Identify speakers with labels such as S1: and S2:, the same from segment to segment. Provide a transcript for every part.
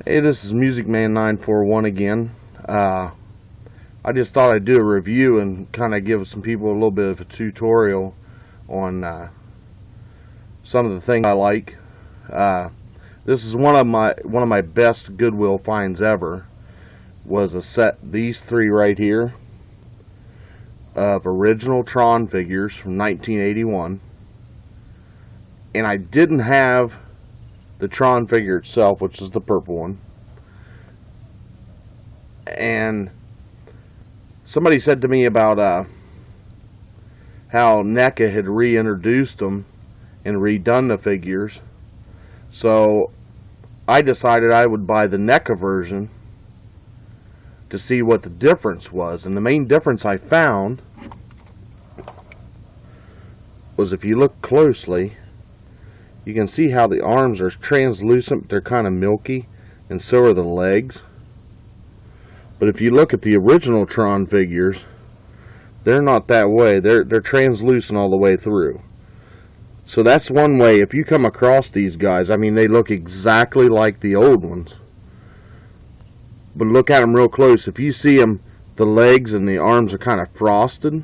S1: Hey, this is Music Man 941 again. I just thought I'd do a review and kind of give some people a little bit of a tutorial on some of the things I like. This is one of my best Goodwill finds ever. Was a set, these three right here, of original Tron figures from 1981, and I didn't have the Tron figure itself, which is the purple one. And somebody said to me about how NECA had reintroduced them and redone the figures, so I decided I would buy the NECA version to see what the difference was. And the main difference I found was, if you look closely, you can see how the arms are translucent, but they're kind of milky, and so are the legs. But if you look at the original Tron figures, they're not that way. They're translucent all the way through. So that's one way. If you come across these guys, I mean, they look exactly like the old ones. But look at them real close. If you see them, the legs and the arms are kind of frosted.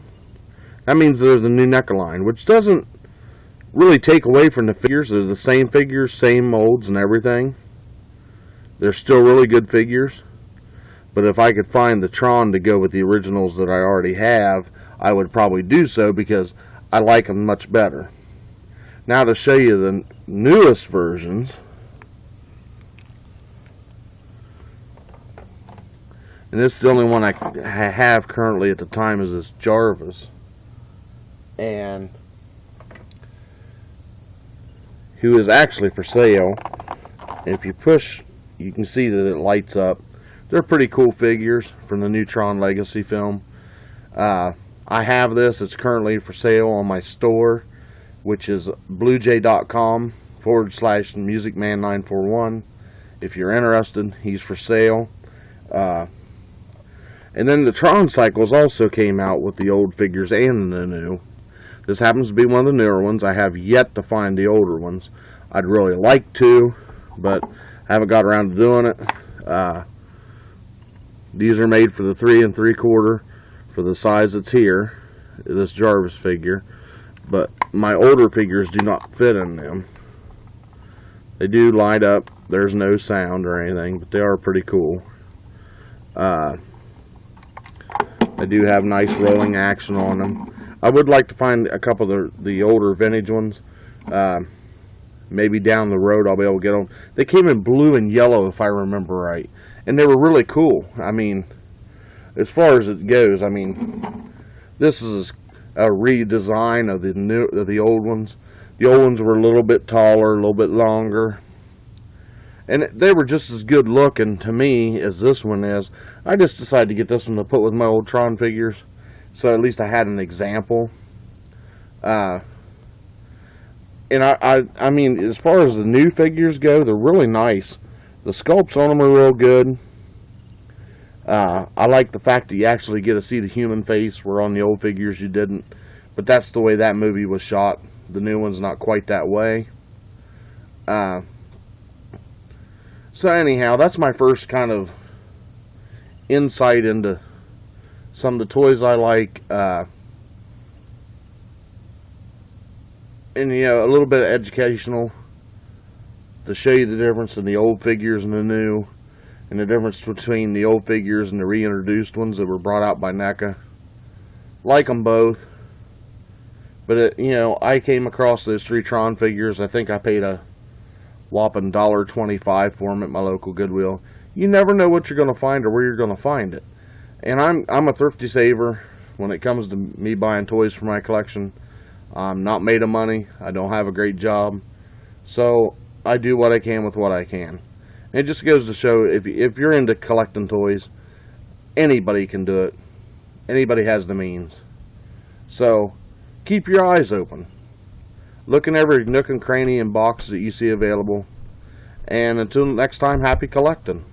S1: That means they're the new NECA line, which doesn't really take away from the figures. They're the same figures, same molds and everything. They're still really good figures. But if I could find the Tron to go with the originals that I already have, I would probably do so because I like them much better. Now to show you the newest versions. And this is the only one I have currently at the time, is this Jarvis. And who is actually for sale. And if you push, you can see that it lights up. They're pretty cool figures from the new Tron Legacy film. I have this. It's currently for sale on my store, which is bluejay.com/musicman941. If you're interested, he's for sale. And then the Tron Cycles also came out with the old figures and the new. This happens to be one of the newer ones. I have yet to find the older ones. I'd really like to, but I haven't got around to doing it. These are made for the 3 3/4 for the size that's here, this Jarvis figure. But my older figures do not fit in them. They do light up. There's no sound or anything, but they are pretty cool. I do have nice rolling action on them. I would like to find a couple of the older vintage ones. Maybe down the road I'll be able to get them. They came in blue and yellow, if I remember right, and they were really cool. I mean, as far as it goes, I mean, this is a redesign of the old ones. The old ones were a little bit taller, a little bit longer, and they were just as good looking to me as this one is. I just decided to get this one to put with my old Tron figures, so at least I had an example. And I mean, as far as the new figures go, they're really nice. The sculpts on them are real good. I like the fact that you actually get to see the human face, where on the old figures you didn't. But that's the way that movie was shot. The new one's not quite that way. So anyhow, that's my first kind of insight into some of the toys I like. And, you know, a little bit of educational to show you the difference in the old figures and the new, and the difference between the old figures and the reintroduced ones that were brought out by NECA. Like them both, but you know, I came across those 3 Tron figures. I think I paid a whopping $1.25 for them at my local Goodwill. You never know what you're going to find or where you're going to find it. And I'm a thrifty saver when it comes to me buying toys for my collection. I'm not made of money. I don't have a great job, so I do what I can with what I can. And it just goes to show, if you're into collecting toys, anybody can do it. Anybody has the means. So keep your eyes open. Look in every nook and cranny and box that you see available. And until next time, happy collecting.